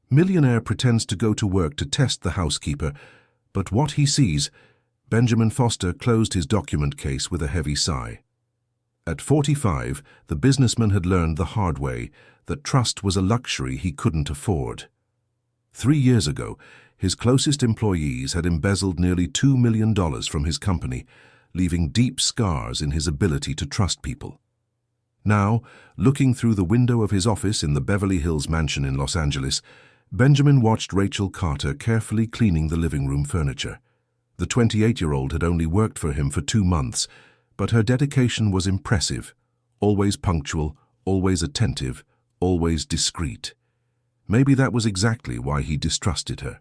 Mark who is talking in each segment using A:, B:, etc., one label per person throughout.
A: Millionaire pretends to go to work to test the housekeeper, but what he sees, Benjamin Foster closed his document case with a heavy sigh. At 45, the businessman had learned the hard way that trust was a luxury he couldn't afford. 3 years ago, his closest employees had embezzled nearly $2 million from his company, leaving deep scars in his ability to trust people. Now, looking through the window of his office in the Beverly Hills mansion in Los Angeles, Benjamin watched Rachel Carter carefully cleaning the living room furniture. The 28-year-old had only worked for him for 2 months, but her dedication was impressive, always punctual, always attentive, always discreet. Maybe that was exactly why he distrusted her.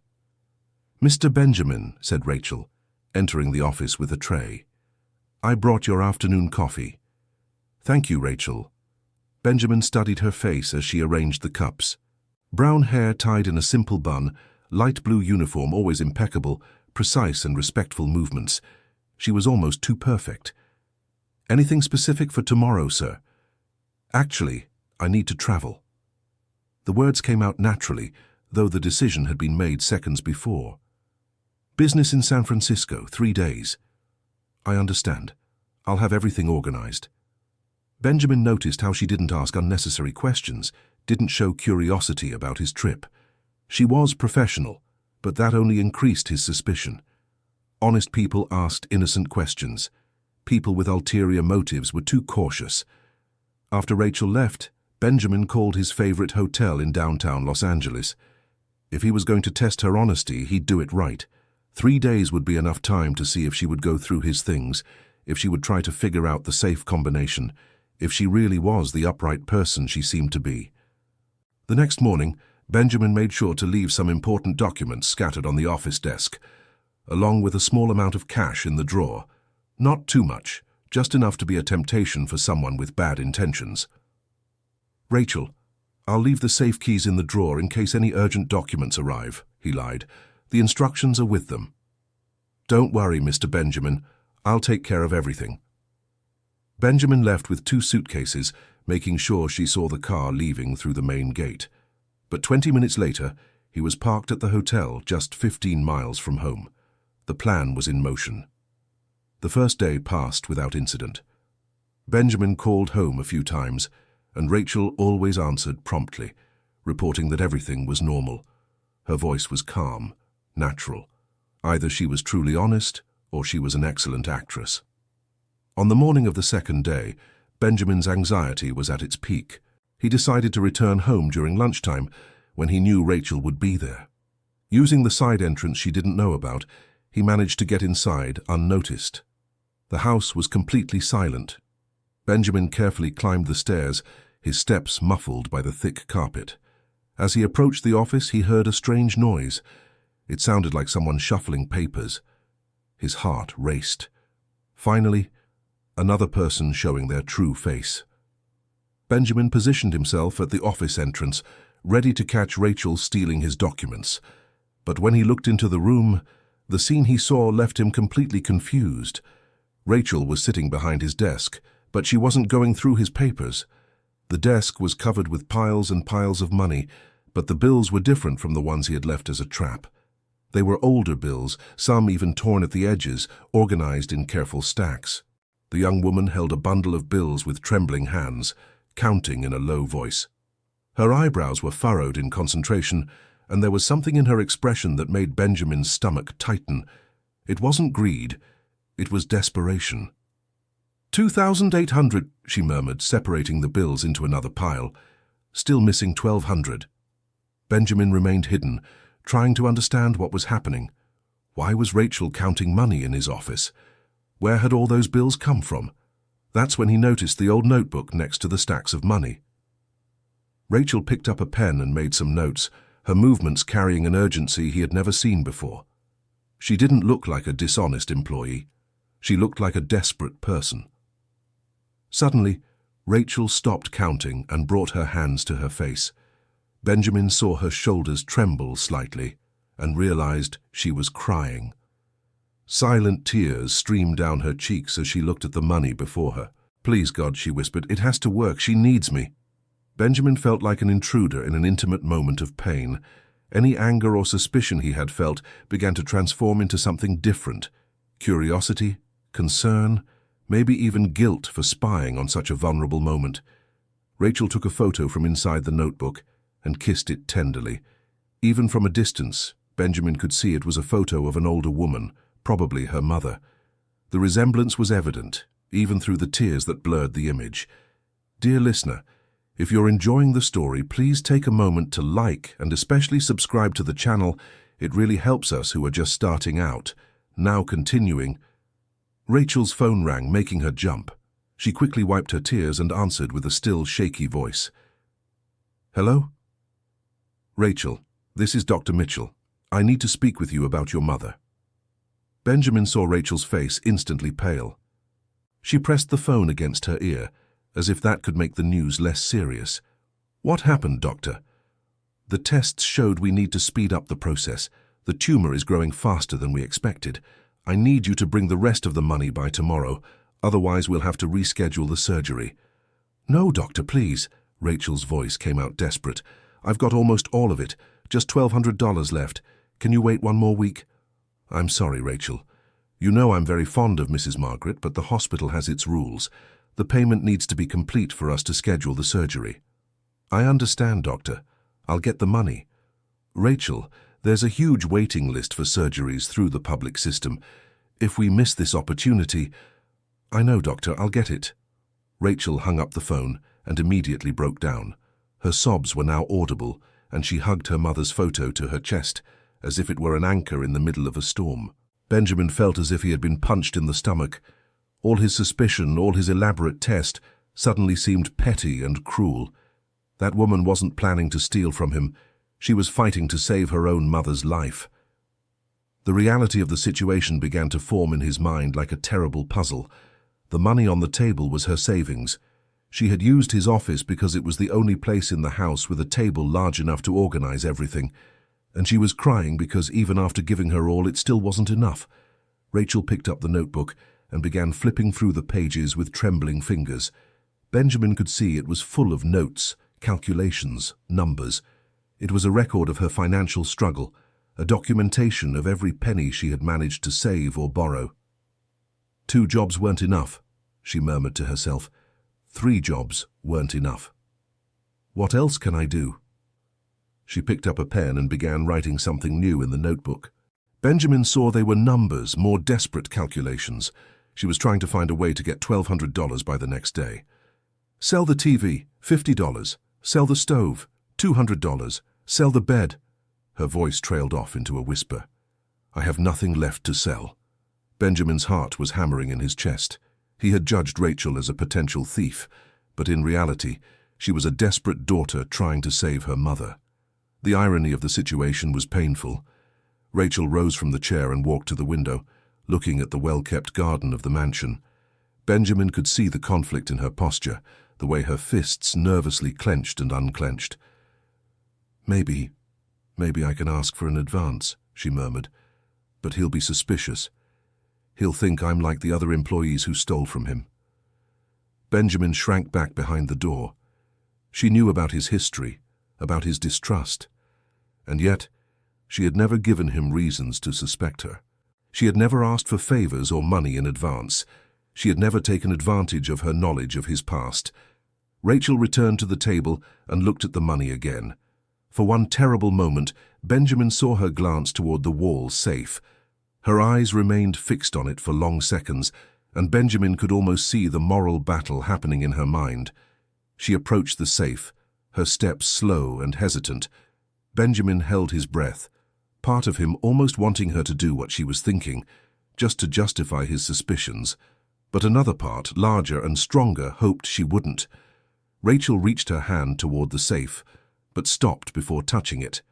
A: "Mr. Benjamin," said Rachel, entering the office with a tray. "I brought your afternoon coffee." "Thank you, Rachel." Benjamin studied her face as she arranged the cups. Brown hair tied in a simple bun, light blue uniform always impeccable, precise and respectful movements. She was almost too perfect. "Anything specific for tomorrow, sir?" "Actually, I need to travel." The words came out naturally, though the decision had been made seconds before. "Business in San Francisco, 3 days." "I understand. I'll have everything organized." Benjamin noticed how she didn't ask unnecessary questions, didn't show curiosity about his trip. She was professional, but that only increased his suspicion. Honest people asked innocent questions. People with ulterior motives were too cautious. After Rachel left, Benjamin called his favorite hotel in downtown Los Angeles. If he was going to test her honesty, he'd do it right. 3 days would be enough time to see if she would go through his things, if she would try to figure out the safe combination, if she really was the upright person she seemed to be. The next morning, Benjamin made sure to leave some important documents scattered on the office desk, along with a small amount of cash in the drawer. Not too much, just enough to be a temptation for someone with bad intentions. "Rachel, I'll leave the safe keys in the drawer in case any urgent documents arrive," he lied. "The instructions are with them." "Don't worry, Mr. Benjamin. I'll take care of everything." Benjamin left with 2 suitcases, making sure she saw the car leaving through the main gate. But 20 minutes later, he was parked at the hotel just 15 miles from home. The plan was in motion. The first day passed without incident. Benjamin called home a few times, and Rachel always answered promptly, reporting that everything was normal. Her voice was calm, natural. Either she was truly honest, or she was an excellent actress. On the morning of the second day, Benjamin's anxiety was at its peak. He decided to return home during lunchtime, when he knew Rachel would be there. Using the side entrance she didn't know about, he managed to get inside unnoticed. The house was completely silent. Benjamin carefully climbed the stairs, his steps muffled by the thick carpet. As he approached the office, he heard a strange noise. It sounded like someone shuffling papers. His heart raced. Finally, another person showing their true face. Benjamin positioned himself at the office entrance, ready to catch Rachel stealing his documents. But when he looked into the room, the scene he saw left him completely confused. Rachel was sitting behind his desk, but she wasn't going through his papers. The desk was covered with piles and piles of money, but the bills were different from the ones he had left as a trap. They were older bills, some even torn at the edges, organized in careful stacks. The young woman held a bundle of bills with trembling hands, counting in a low voice. Her eyebrows were furrowed in concentration, and there was something in her expression that made Benjamin's stomach tighten. It wasn't greed, it was desperation. 2,800, she murmured, separating the bills into another pile. Still missing 1,200. Benjamin remained hidden, trying to understand what was happening. Why was Rachel counting money in his office? Where had all those bills come from? That's when he noticed the old notebook next to the stacks of money. Rachel picked up a pen and made some notes, her movements carrying an urgency he had never seen before. She didn't look like a dishonest employee. She looked like a desperate person. Suddenly, Rachel stopped counting and brought her hands to her face. Benjamin saw her shoulders tremble slightly and realized she was crying. Silent tears streamed down her cheeks as she looked at the money before her. "Please, God," she whispered, "it has to work. She needs me." Benjamin felt like an intruder in an intimate moment of pain. Any anger or suspicion he had felt began to transform into something different. Curiosity, concern, maybe even guilt for spying on such a vulnerable moment. Rachel took a photo from inside the notebook and kissed it tenderly. Even from a distance, Benjamin could see it was a photo of an older woman, probably her mother. The resemblance was evident, even through the tears that blurred the image. Dear listener, if you're enjoying the story, please take a moment to like and especially subscribe to the channel. It really helps us who are just starting out. Now continuing. Rachel's phone rang, making her jump. She quickly wiped her tears and answered with a still shaky voice. Hello? Rachel, this is Dr. Mitchell. I need to speak with you about your mother. Benjamin saw Rachel's face instantly pale. She pressed the phone against her ear, as if that could make the news less serious. What happened, doctor? The tests showed we need to speed up the process. The tumor is growing faster than we expected. I need you to bring the rest of the money by tomorrow, otherwise we'll have to reschedule the surgery. No, doctor, please. Rachel's voice came out desperate. I've got almost all of it, just $1,200 left. Can you wait one more week? I'm sorry, Rachel. You know I'm very fond of Mrs. Margaret, but the hospital has its rules. The payment needs to be complete for us to schedule the surgery. I understand, doctor. I'll get the money. Rachel, there's a huge waiting list for surgeries through the public system. If we miss this opportunity... I know, doctor, I'll get it. Rachel hung up the phone and immediately broke down. Her sobs were now audible, and she hugged her mother's photo to her chest, as if it were an anchor in the middle of a storm. Benjamin felt as if he had been punched in the stomach. All his suspicion, all his elaborate test, suddenly seemed petty and cruel. That woman wasn't planning to steal from him. She was fighting to save her own mother's life. The reality of the situation began to form in his mind like a terrible puzzle. The money on the table was her savings. She had used his office because it was the only place in the house with a table large enough to organize everything. And she was crying because even after giving her all, it still wasn't enough. Rachel picked up the notebook and began flipping through the pages with trembling fingers. Benjamin could see it was full of notes, calculations, numbers. It was a record of her financial struggle, a documentation of every penny she had managed to save or borrow. 2 jobs weren't enough, she murmured to herself. 3 jobs weren't enough. What else can I do? She picked up a pen and began writing something new in the notebook. Benjamin saw they were numbers, more desperate calculations. She was trying to find a way to get $1,200 by the next day. Sell the TV, $50. Sell the stove, $200. Sell the bed. Her voice trailed off into a whisper. I have nothing left to sell. Benjamin's heart was hammering in his chest. He had judged Rachel as a potential thief, but in reality, she was a desperate daughter trying to save her mother. The irony of the situation was painful. Rachel rose from the chair and walked to the window, looking at the well-kept garden of the mansion. Benjamin could see the conflict in her posture, the way her fists nervously clenched and unclenched. Maybe I can ask for an advance, she murmured, but he'll be suspicious. He'll think I'm like the other employees who stole from him. Benjamin shrank back behind the door. She knew about his history, about his distrust, and yet she had never given him reasons to suspect her. She had never asked for favors or money in advance. She had never taken advantage of her knowledge of his past. Rachel returned to the table and looked at the money again. For one terrible moment, Benjamin saw her glance toward the wall safe. Her eyes remained fixed on it for long seconds, and Benjamin could almost see the moral battle happening in her mind. She approached the safe, her steps slow and hesitant. Benjamin held his breath, part of him almost wanting her to do what she was thinking, just to justify his suspicions, but another part, larger and stronger, hoped she wouldn't. Rachel reached her hand toward the safe, but stopped before touching it.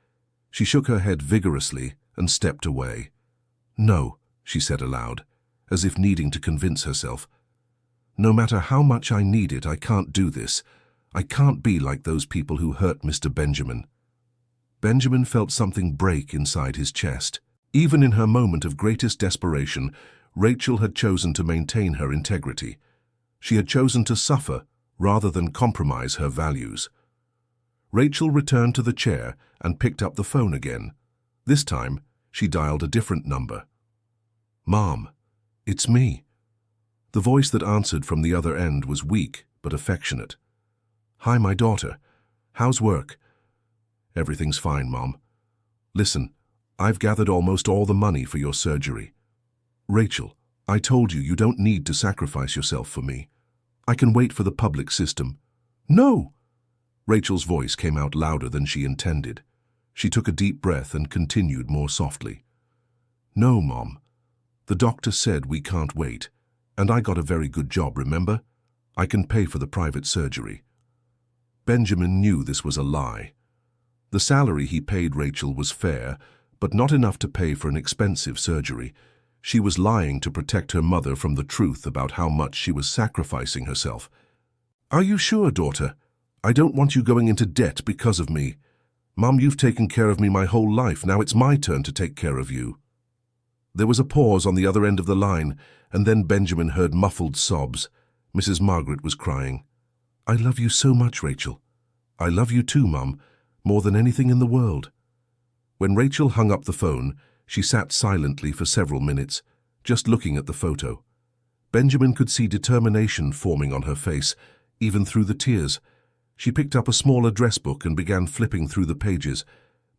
A: She shook her head vigorously and stepped away. No, she said aloud, as if needing to convince herself. No matter how much I need it, I can't do this. I can't be like those people who hurt Mr. Benjamin. Benjamin felt something break inside his chest. Even in her moment of greatest desperation, Rachel had chosen to maintain her integrity. She had chosen to suffer rather than compromise her values. Rachel returned to the chair and picked up the phone again. This time, she dialed a different number. "Mom, it's me." The voice that answered from the other end was weak but affectionate. "Hi, my daughter. How's work?" "Everything's fine, Mom. Listen, I've gathered almost all the money for your surgery. Rachel, I told you you don't need to sacrifice yourself for me. I can wait for the public system." "No!" Rachel's voice came out louder than she intended. She took a deep breath and continued more softly. "No, Mom. The doctor said we can't wait, and I got a very good job, remember? I can pay for the private surgery." Benjamin knew this was a lie. The salary he paid Rachel was fair, but not enough to pay for an expensive surgery. She was lying to protect her mother from the truth about how much she was sacrificing herself. "Are you sure, daughter? I don't want you going into debt because of me. Mom, you've taken care of me my whole life. Now it's my turn to take care of you." There was a pause on the other end of the line, and then Benjamin heard muffled sobs. Mrs. Margaret was crying. "I love you so much, Rachel. I love you too, Mum, more than anything in the world." When Rachel hung up the phone, she sat silently for several minutes, just looking at the photo. Benjamin could see determination forming on her face, even through the tears. She picked up a small address book and began flipping through the pages.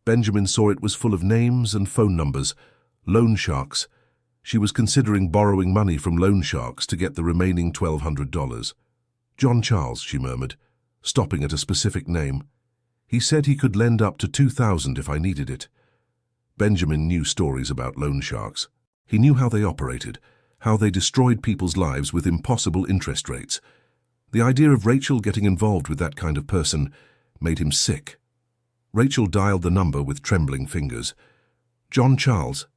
A: Benjamin saw it was full of names and phone numbers. Loan sharks. She was considering borrowing money from loan sharks to get the remaining $1,200. "John Charles," she murmured, stopping at a specific name. "He said he could lend up to $2,000 if I needed it." Benjamin knew stories about loan sharks. He knew how they operated, how they destroyed people's lives with impossible interest rates. The idea of Rachel getting involved with that kind of person made him sick. Rachel dialed the number with trembling fingers. "John Charles.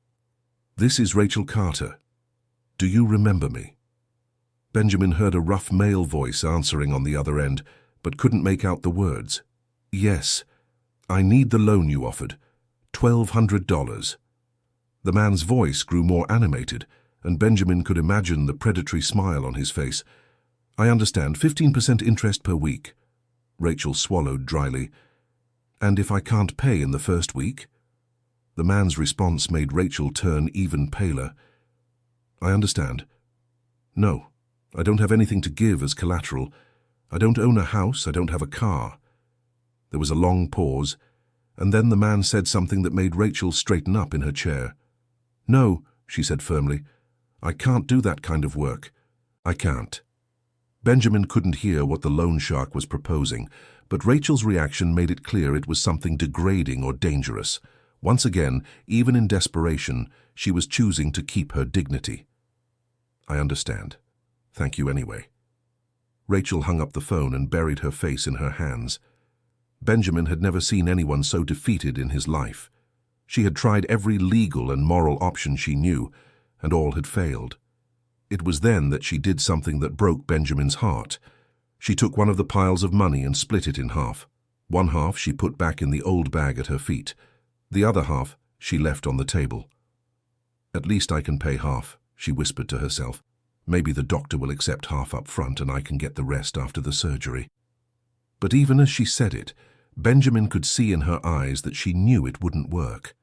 A: This is Rachel Carter. Do you remember me?" Benjamin heard a rough male voice answering on the other end, but couldn't make out the words. "Yes, I need the loan you offered. $1,200. The man's voice grew more animated, and Benjamin could imagine the predatory smile on his face. "I understand, 15% interest per week." Rachel swallowed dryly. "And if I can't pay in the first week?" The man's response made Rachel turn even paler. "I understand. No, I don't have anything to give as collateral. I don't own a house, I don't have a car." There was a long pause, and then the man said something that made Rachel straighten up in her chair. "No," she said firmly, "I can't do that kind of work. I can't." Benjamin couldn't hear what the loan shark was proposing, but Rachel's reaction made it clear it was something degrading or dangerous. Once again, even in desperation, she was choosing to keep her dignity. "I understand. Thank you anyway." Rachel hung up the phone and buried her face in her hands. Benjamin had never seen anyone so defeated in his life. She had tried every legal and moral option she knew, and all had failed. It was then that she did something that broke Benjamin's heart. She took one of the piles of money and split it in half. One half she put back in the old bag at her feet. The other half she left on the table. "At least I can pay half," she whispered to herself. "Maybe the doctor will accept half up front and I can get the rest after the surgery." But even as she said it, Benjamin could see in her eyes that she knew it wouldn't work.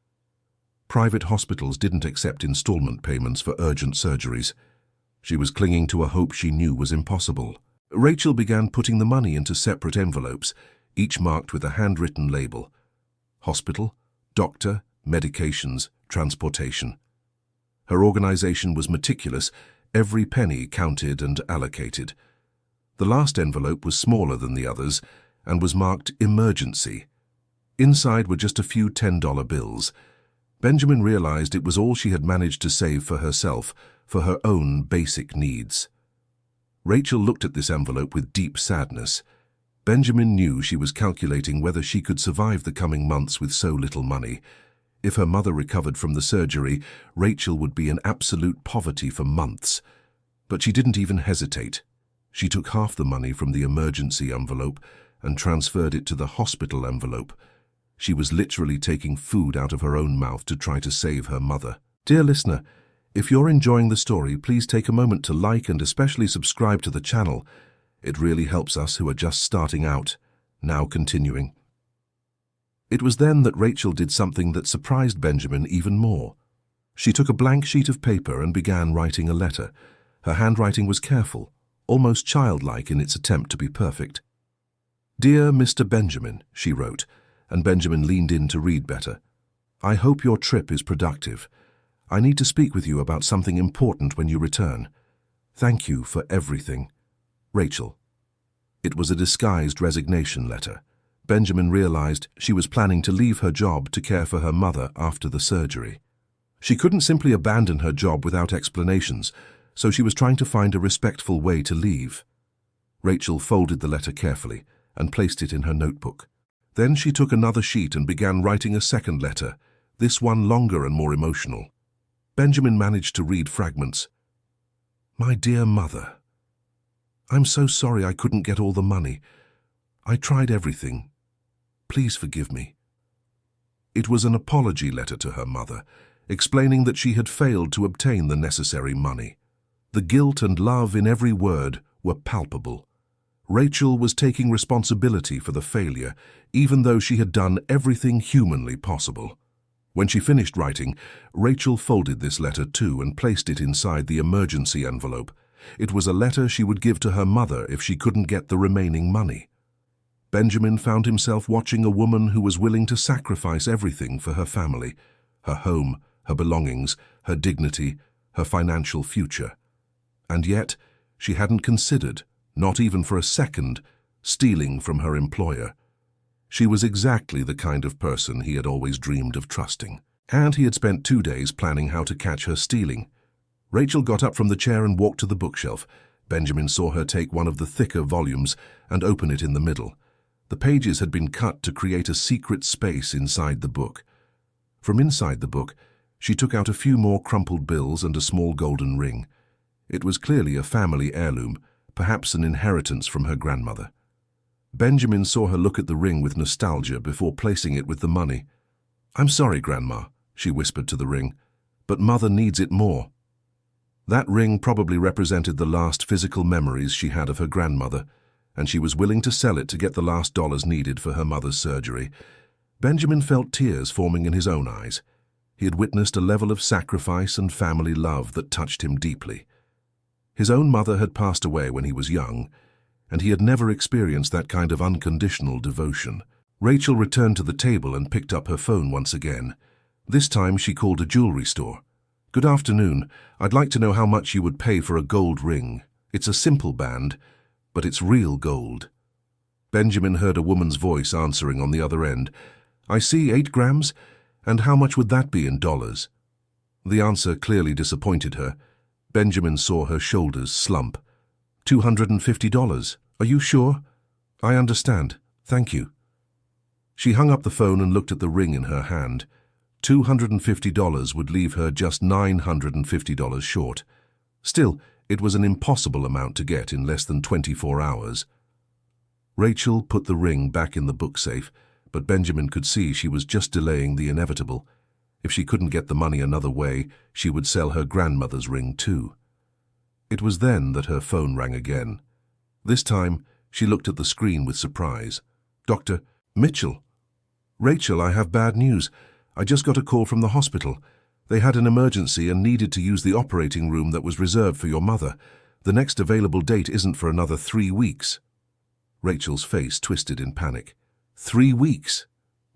A: Private hospitals didn't accept installment payments for urgent surgeries. She was clinging to a hope she knew was impossible. Rachel began putting the money into separate envelopes, each marked with a handwritten label. Hospital, doctor, medications, transportation. Her organization was meticulous, every penny counted and allocated. The last envelope was smaller than the others and was marked emergency. Inside were just a few $10 bills. Benjamin realized it was all she had managed to save for herself, for her own basic needs. Rachel looked at this envelope with deep sadness. Benjamin knew she was calculating whether she could survive the coming months with so little money. If her mother recovered from the surgery, Rachel would be in absolute poverty for months. But she didn't even hesitate. She took half the money from the emergency envelope and transferred it to the hospital envelope. She was literally taking food out of her own mouth to try to save her mother. Dear listener, if you're enjoying the story, please take a moment to like and especially subscribe to the channel. It really helps us who are just starting out. Now continuing. It was then that Rachel did something that surprised Benjamin even more. She took a blank sheet of paper and began writing a letter. Her handwriting was careful, almost childlike in its attempt to be perfect. "Dear Mr. Benjamin," she wrote, and Benjamin leaned in to read better. "I hope your trip is productive. I need to speak with you about something important when you return. Thank you for everything. Rachel." It was a disguised resignation letter. Benjamin realized she was planning to leave her job to care for her mother after the surgery. She couldn't simply abandon her job without explanations, so she was trying to find a respectful way to leave. Rachel folded the letter carefully and placed it in her notebook. Then she took another sheet and began writing a second letter, this one longer and more emotional. Benjamin managed to read fragments. "My dear mother, I'm so sorry I couldn't get all the money. I tried everything. Please forgive me." It was an apology letter to her mother, explaining that she had failed to obtain the necessary money. The guilt and love in every word were palpable. Rachel was taking responsibility for the failure, even though she had done everything humanly possible. When she finished writing, Rachel folded this letter too and placed it inside the emergency envelope. It was a letter she would give to her mother if she couldn't get the remaining money. Benjamin found himself watching a woman who was willing to sacrifice everything for her family, her home, her belongings, her dignity, her financial future. And yet, she hadn't considered, not even for a second, stealing from her employer. She was exactly the kind of person he had always dreamed of trusting. And he had spent 2 days planning how to catch her stealing. Rachel got up from the chair and walked to the bookshelf. Benjamin saw her take one of the thicker volumes and open it in the middle. The pages had been cut to create a secret space inside the book. From inside the book, she took out a few more crumpled bills and a small golden ring. It was clearly a family heirloom, perhaps an inheritance from her grandmother. Benjamin saw her look at the ring with nostalgia before placing it with the money. "I'm sorry, Grandma," she whispered to the ring, "but Mother needs it more." That ring probably represented the last physical memories she had of her grandmother, and she was willing to sell it to get the last dollars needed for her mother's surgery. Benjamin felt tears forming in his own eyes. He had witnessed a level of sacrifice and family love that touched him deeply. His own mother had passed away when he was young, and he had never experienced that kind of unconditional devotion. Rachel returned to the table and picked up her phone once again. This time she called a jewelry store. "Good afternoon. I'd like to know how much you would pay for a gold ring. It's a simple band, but it's real gold." Benjamin heard a woman's voice answering on the other end. "I see, 8 grams? And how much would that be in dollars?" The answer clearly disappointed her. Benjamin saw her shoulders slump. $250. Are you sure? I understand. Thank you. She hung up the phone and looked at the ring in her hand. $250 would leave her just $950 short. Still, it was an impossible amount to get in less than 24 hours. Rachel put the ring back in the book safe, but Benjamin could see she was just delaying the inevitable. If she couldn't get the money another way, she would sell her grandmother's ring too. It was then that her phone rang again. This time, she looked at the screen with surprise. "Dr. Mitchell." "Rachel, I have bad news. I just got a call from the hospital. They had an emergency and needed to use the operating room that was reserved for your mother. The next available date isn't for another 3 weeks. Rachel's face twisted in panic. 3 weeks?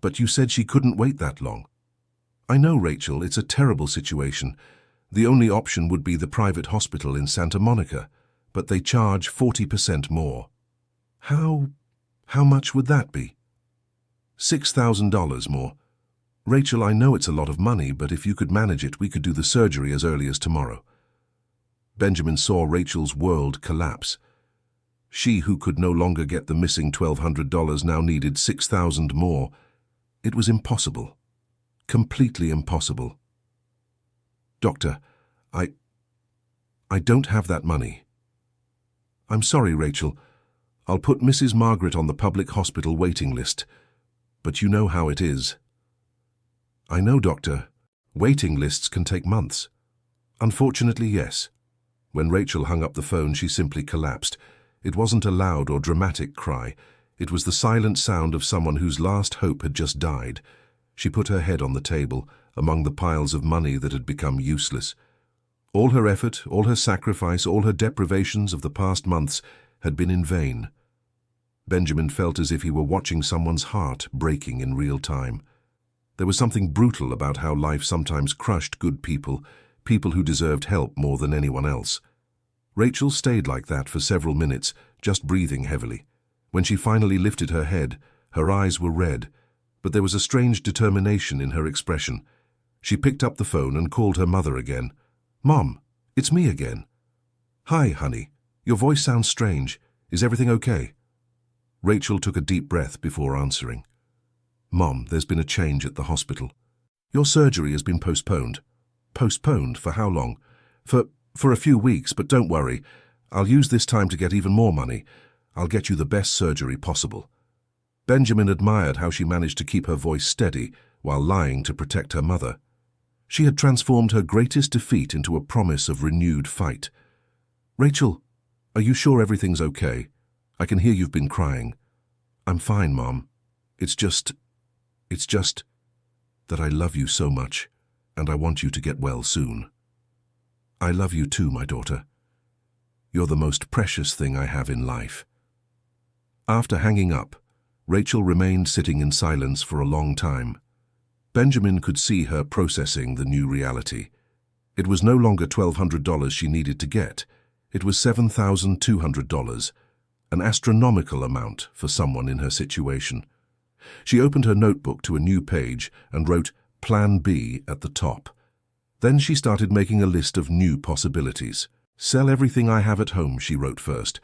A: But you said she couldn't wait that long. I know, Rachel, it's a terrible situation. The only option would be the private hospital in Santa Monica, but they charge 40% more. How much would that be? $6,000 more. Rachel, I know it's a lot of money, but if you could manage it, we could do the surgery as early as tomorrow. Benjamin saw Rachel's world collapse. She who could no longer get the missing $1,200 now needed $6,000 more. It was impossible. Completely impossible. Doctor, I don't have that money. I'm sorry, Rachel. I'll put Mrs. Margaret on the public hospital waiting list, but you know how it is. I know, Doctor. Waiting lists can take months. Unfortunately, yes. When Rachel hung up the phone, she simply collapsed. It wasn't a loud or dramatic cry. It was the silent sound of someone whose last hope had just died. She put her head on the table, among the piles of money that had become useless. All her effort, all her sacrifice, all her deprivations of the past months had been in vain. Benjamin felt as if he were watching someone's heart breaking in real time. There was something brutal about how life sometimes crushed good people, people who deserved help more than anyone else. Rachel stayed like that for several minutes, just breathing heavily. When she finally lifted her head, her eyes were red, but there was a strange determination in her expression. She picked up the phone and called her mother again. "Mom, it's me again." "Hi, honey. Your voice sounds strange. Is everything okay?" Rachel took a deep breath before answering. "Mom, there's been a change at the hospital. Your surgery has been postponed." "Postponed? For how long?" For a few weeks, but don't worry. I'll use this time to get even more money. I'll get you the best surgery possible." Benjamin admired how she managed to keep her voice steady while lying to protect her mother. She had transformed her greatest defeat into a promise of renewed fight. "Rachel, are you sure everything's okay? I can hear you've been crying." "I'm fine, Mom. It's just that I love you so much, and I want you to get well soon." "I love you too, my daughter. You're the most precious thing I have in life." After hanging up, Rachel remained sitting in silence for a long time. Benjamin could see her processing the new reality. It was no longer $1,200 she needed to get. It was $7,200, an astronomical amount for someone in her situation. She opened her notebook to a new page and wrote Plan B at the top. Then she started making a list of new possibilities. "Sell everything I have at home," she wrote first.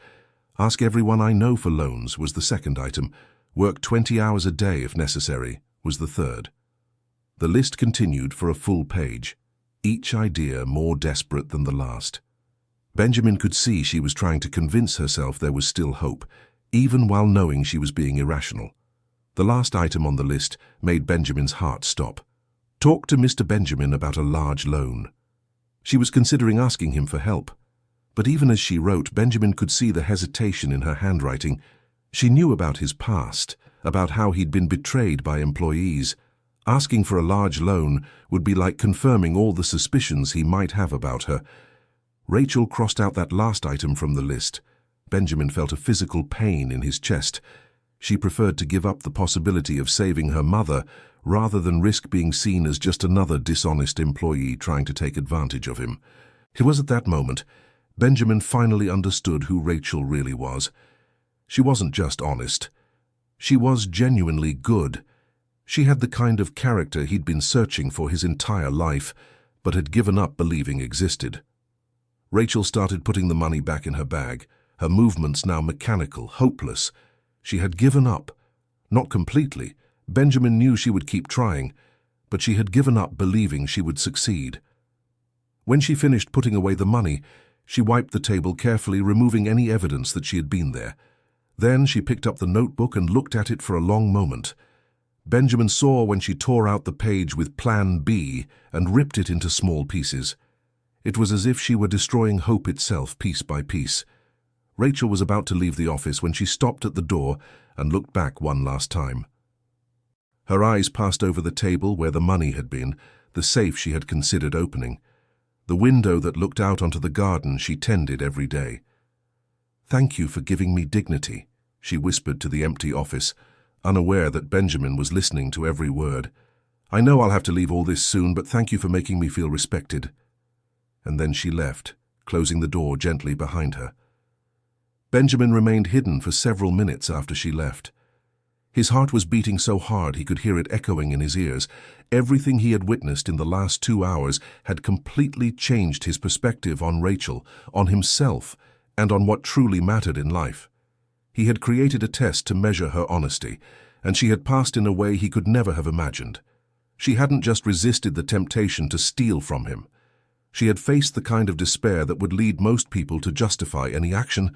A: "Ask everyone I know for loans," was the second item. "Work 20 hours a day if necessary," was the third. The list continued for a full page, each idea more desperate than the last. Benjamin could see she was trying to convince herself there was still hope, even while knowing she was being irrational. The last item on the list made Benjamin's heart stop. Talk to Mr. Benjamin about a large loan. She was considering asking him for help. But even as she wrote, Benjamin could see the hesitation in her handwriting. She knew about his past, about how he'd been betrayed by employees. Asking for a large loan would be like confirming all the suspicions he might have about her. Rachel crossed out that last item from the list. Benjamin felt a physical pain in his chest. She preferred to give up the possibility of saving her mother rather than risk being seen as just another dishonest employee trying to take advantage of him. It was at that moment Benjamin finally understood who Rachel really was. She wasn't just honest. She was genuinely good. She had the kind of character he'd been searching for his entire life, but had given up believing existed. Rachel started putting the money back in her bag, her movements now mechanical, hopeless. She had given up. Not completely. Benjamin knew she would keep trying, but she had given up believing she would succeed. When she finished putting away the money, she wiped the table carefully, removing any evidence that she had been there. Then she picked up the notebook and looked at it for a long moment. Benjamin saw when she tore out the page with Plan B and ripped it into small pieces. It was as if she were destroying hope itself piece by piece. Rachel was about to leave the office when she stopped at the door and looked back one last time. Her eyes passed over the table where the money had been, the safe she had considered opening, the window that looked out onto the garden she tended every day. "Thank you for giving me dignity," she whispered to the empty office, unaware that Benjamin was listening to every word. "I know I'll have to leave all this soon, but thank you for making me feel respected." And then she left, closing the door gently behind her. Benjamin remained hidden for several minutes after she left. His heart was beating so hard he could hear it echoing in his ears. Everything he had witnessed in the last 2 hours had completely changed his perspective on Rachel, on himself, and on what truly mattered in life. He had created a test to measure her honesty, and she had passed in a way he could never have imagined. She hadn't just resisted the temptation to steal from him. She had faced the kind of despair that would lead most people to justify any action,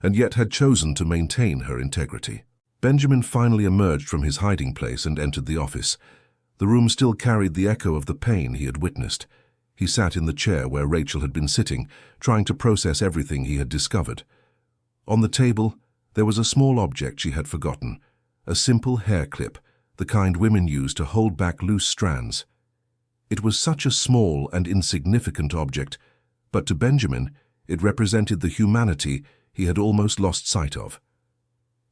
A: and yet had chosen to maintain her integrity. Benjamin finally emerged from his hiding place and entered the office. The room still carried the echo of the pain he had witnessed. He sat in the chair where Rachel had been sitting, trying to process everything he had discovered. On the table, There was a small object she had forgotten, a simple hair clip, the kind women use to hold back loose strands. It was such a small and insignificant object, but to Benjamin it represented the humanity he had almost lost sight of.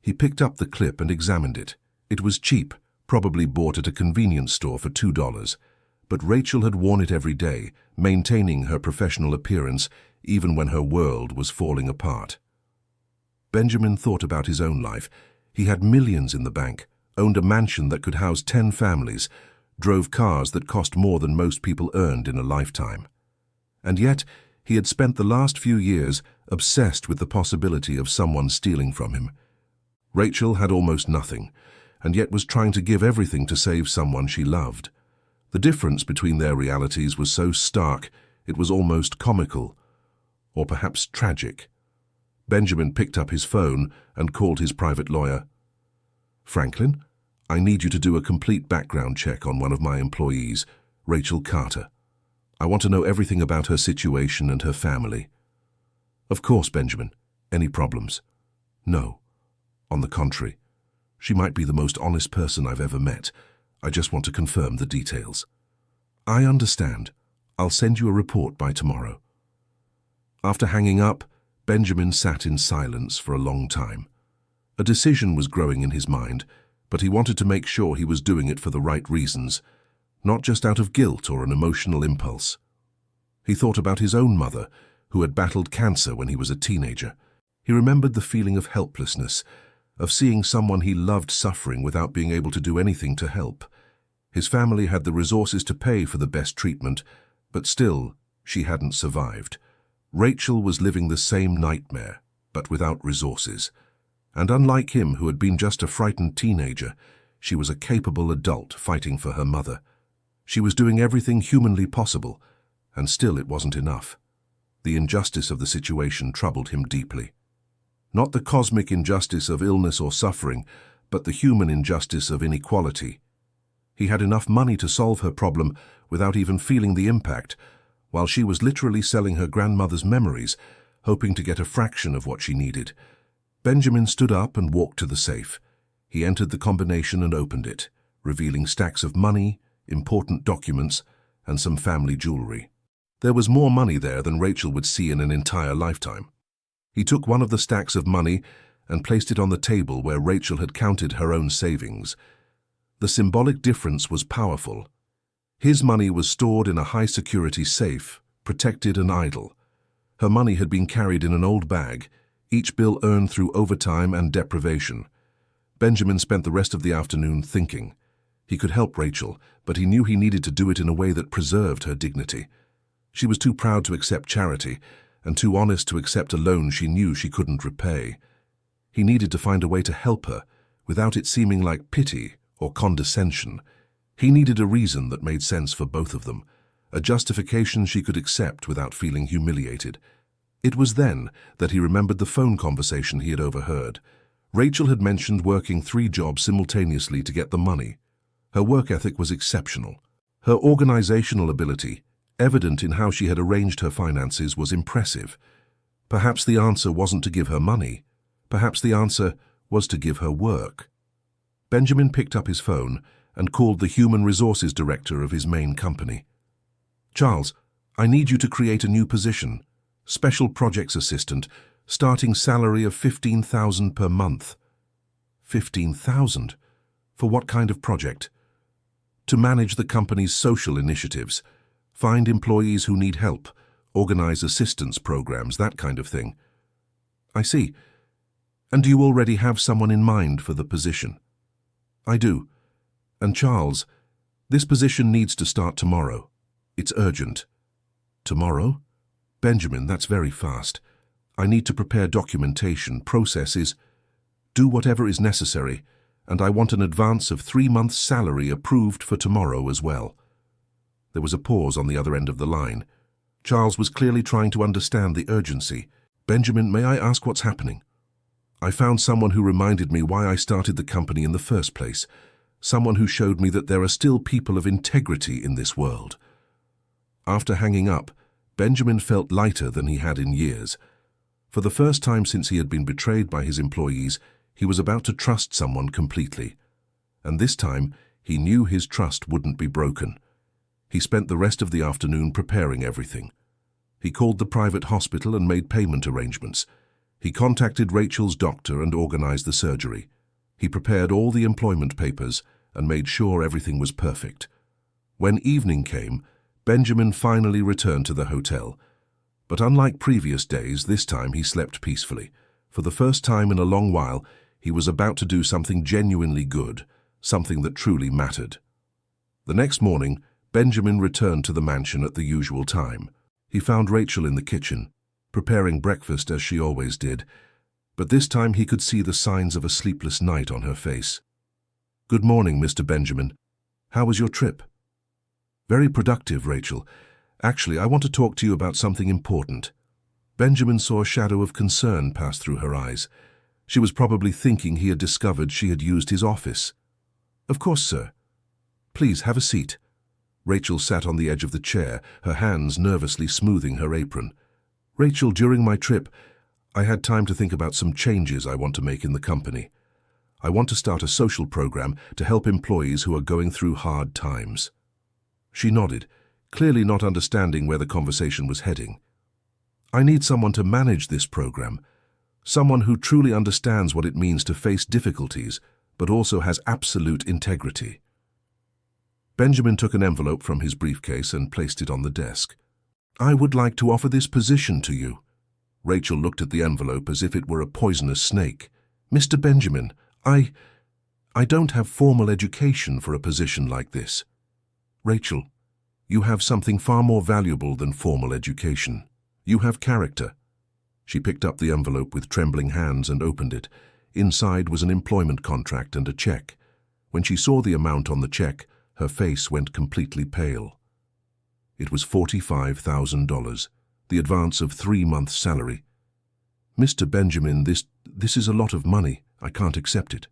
A: He picked up the clip and examined it. It was cheap, probably bought at a convenience store for $2, but Rachel had worn it every day, maintaining her professional appearance even when her world was falling apart. Benjamin thought about his own life. He had millions in the bank, owned a mansion that could house 10 families, drove cars that cost more than most people earned in a lifetime. And yet, he had spent the last few years obsessed with the possibility of someone stealing from him. Rachel had almost nothing, and yet was trying to give everything to save someone she loved. The difference between their realities was so stark, it was almost comical, or perhaps tragic. Benjamin picked up his phone and called his private lawyer. "Franklin, I need you to do a complete background check on one of my employees, Rachel Carter. I want to know everything about her situation and her family." "Of course, Benjamin. Any problems?" "No. On the contrary. She might be the most honest person I've ever met. I just want to confirm the details." "I understand. I'll send you a report by tomorrow." After hanging up, Benjamin sat in silence for a long time. A decision was growing in his mind, but he wanted to make sure he was doing it for the right reasons, not just out of guilt or an emotional impulse. He thought about his own mother, who had battled cancer when he was a teenager. He remembered the feeling of helplessness, of seeing someone he loved suffering without being able to do anything to help. His family had the resources to pay for the best treatment, but still, she hadn't survived. Rachel was living the same nightmare, but without resources. And unlike him, who had been just a frightened teenager, she was a capable adult fighting for her mother. She was doing everything humanly possible, and still it wasn't enough. The injustice of the situation troubled him deeply. Not the cosmic injustice of illness or suffering, but the human injustice of inequality. He had enough money to solve her problem without even feeling the impact, while she was literally selling her grandmother's memories, hoping to get a fraction of what she needed. Benjamin stood up and walked to the safe. He entered the combination and opened it, revealing stacks of money, important documents, and some family jewelry. There was more money there than Rachel would see in an entire lifetime. He took one of the stacks of money and placed it on the table where Rachel had counted her own savings. The symbolic difference was powerful. His money was stored in a high-security safe, protected and idle. Her money had been carried in an old bag, each bill earned through overtime and deprivation. Benjamin spent the rest of the afternoon thinking. He could help Rachel, but he knew he needed to do it in a way that preserved her dignity. She was too proud to accept charity, and too honest to accept a loan she knew she couldn't repay. He needed to find a way to help her, without it seeming like pity or condescension. He needed a reason that made sense for both of them, a justification she could accept without feeling humiliated. It was then that he remembered the phone conversation he had overheard. Rachel had mentioned working 3 jobs simultaneously to get the money. Her work ethic was exceptional. Her organizational ability, evident in how she had arranged her finances, was impressive. Perhaps the answer wasn't to give her money. Perhaps the answer was to give her work. Benjamin picked up his phone and called the human resources director of his main company. "Charles, I need you to create a new position. Special projects assistant, starting salary of $15,000 per month." $15,000? For what kind of project? "To manage the company's social initiatives, find employees who need help, organize assistance programs, that kind of thing." "I see. And do you already have someone in mind for the position?" "I do. And Charles, this position needs to start tomorrow. It's urgent." "Tomorrow?" "Benjamin, that's very fast. I need to prepare documentation, processes. Do whatever is necessary, and I want an advance of 3 months' salary approved for tomorrow as well." There was a pause on the other end of the line. Charles was clearly trying to understand the urgency. "Benjamin, may I ask what's happening?" "I found someone who reminded me why I started the company in the first place. Someone who showed me that there are still people of integrity in this world." After hanging up, Benjamin felt lighter than he had in years. For the first time since he had been betrayed by his employees, he was about to trust someone completely. And this time, he knew his trust wouldn't be broken. He spent the rest of the afternoon preparing everything. He called the private hospital and made payment arrangements. He contacted Rachel's doctor and organized the surgery. He prepared all the employment papers and made sure everything was perfect. When evening came, Benjamin finally returned to the hotel. But unlike previous days, this time he slept peacefully. For the first time in a long while, he was about to do something genuinely good, something that truly mattered. The next morning, Benjamin returned to the mansion at the usual time. He found Rachel in the kitchen, preparing breakfast as she always did, but this time he could see the signs of a sleepless night on her face. "Good morning, Mr. Benjamin. How was your trip?" "Very productive, Rachel. Actually, I want to talk to you about something important." Benjamin saw a shadow of concern pass through her eyes. She was probably thinking he had discovered she had used his office. "Of course, sir. Please, have a seat." Rachel sat on the edge of the chair, her hands nervously smoothing her apron. "Rachel, during my trip, I had time to think about some changes I want to make in the company. I want to start a social program to help employees who are going through hard times." She nodded, clearly not understanding where the conversation was heading. "I need someone to manage this program, someone who truly understands what it means to face difficulties, but also has absolute integrity." Benjamin took an envelope from his briefcase and placed it on the desk. "I would like to offer this position to you." Rachel looked at the envelope as if it were a poisonous snake. "Mr. Benjamin, I don't have formal education for a position like this." "Rachel, you have something far more valuable than formal education. You have character." She picked up the envelope with trembling hands and opened it. Inside was an employment contract and a check. When she saw the amount on the check, her face went completely pale. It was $45,000, the advance of 3 months' salary. "Mr. Benjamin, this is a lot of money. I can't accept it."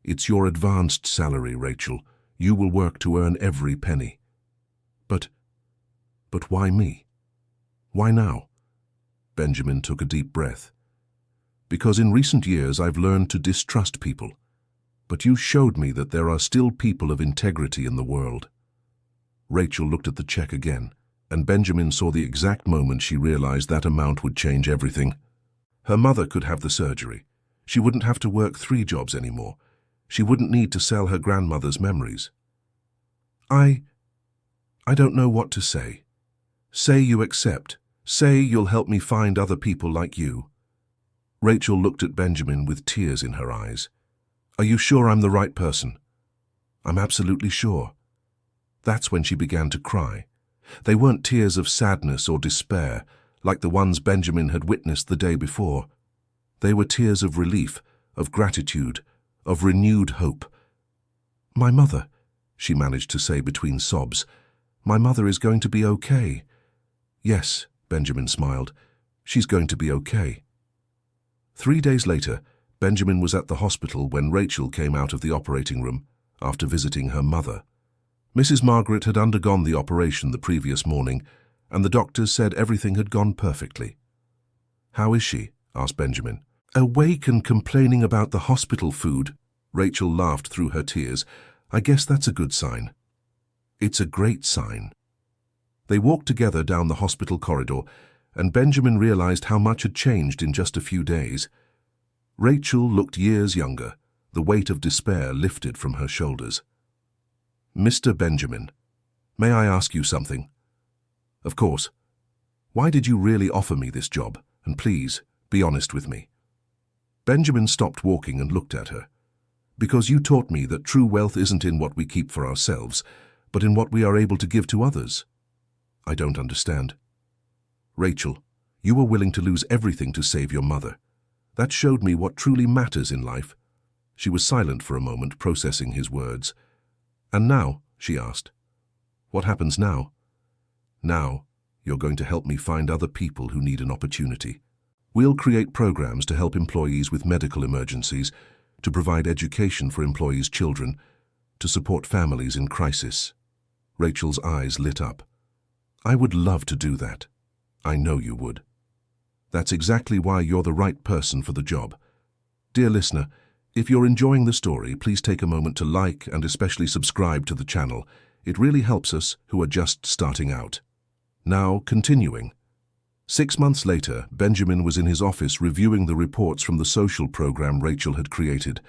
A: "It's your advanced salary, Rachel. You will work to earn every penny." But why me? Why now?" Benjamin took a deep breath. "Because in recent years I've learned to distrust people. But you showed me that there are still people of integrity in the world." Rachel looked at the check again, and Benjamin saw the exact moment she realized that amount would change everything. Her mother could have the surgery. She wouldn't have to work 3 jobs anymore. She wouldn't need to sell her grandmother's memories. I don't know what to say." "Say you accept. Say you'll help me find other people like you." Rachel looked at Benjamin with tears in her eyes. "Are you sure I'm the right person?" "I'm absolutely sure." That's when she began to cry. They weren't tears of sadness or despair, like the ones Benjamin had witnessed the day before. They were tears of relief, of gratitude, of renewed hope. "My mother," she managed to say between sobs. "My mother is going to be okay." "Yes," Benjamin smiled. "She's going to be okay." 3 days later, Benjamin was at the hospital when Rachel came out of the operating room after visiting her mother. Mrs. Margaret had undergone the operation the previous morning, and the doctors said everything had gone perfectly. "How is she?" asked Benjamin. "Awake and complaining about the hospital food." Rachel laughed through her tears. "I guess that's a good sign." "It's a great sign." They walked together down the hospital corridor, and Benjamin realized how much had changed in just a few days. Rachel looked years younger, the weight of despair lifted from her shoulders. "Mr. Benjamin, may I ask you something?" "Of course. Why did you really offer me this job? And please, be honest with me." Benjamin stopped walking and looked at her. "Because you taught me that true wealth isn't in what we keep for ourselves, but in what we are able to give to others." "I don't understand." "Rachel, you were willing to lose everything to save your mother. That showed me what truly matters in life." She was silent for a moment, processing his words. "And now?" she asked. "What happens now?" "Now, you're going to help me find other people who need an opportunity. We'll create programs to help employees with medical emergencies, to provide education for employees' children, to support families in crisis." Rachel's eyes lit up. "I would love to do that. I know you would." That's exactly why you're the right person for the job. Dear listener, if you're enjoying the story, please take a moment to like and especially subscribe to the channel. It really helps us who are just starting out. Now, continuing. 6 months later, Benjamin was in his office reviewing the reports from the social program Rachel had created.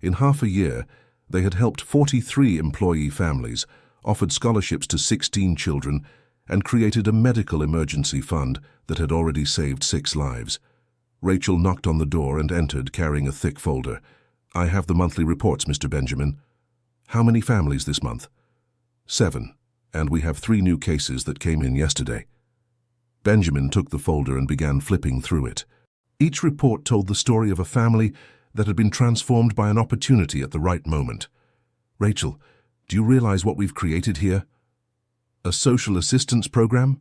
A: In half a year, they had helped 43 employee families, offered scholarships to 16 children, and created a medical emergency fund that had already saved 6 lives. Rachel knocked on the door and entered, carrying a thick folder. "I have the monthly reports, Mr. Benjamin." "How many families this month?" 7, and we have 3 new cases that came in yesterday. Benjamin took the folder and began flipping through it. Each report told the story of a family that had been transformed by an opportunity at the right moment. "Rachel, do you realize what we've created here? A social assistance program?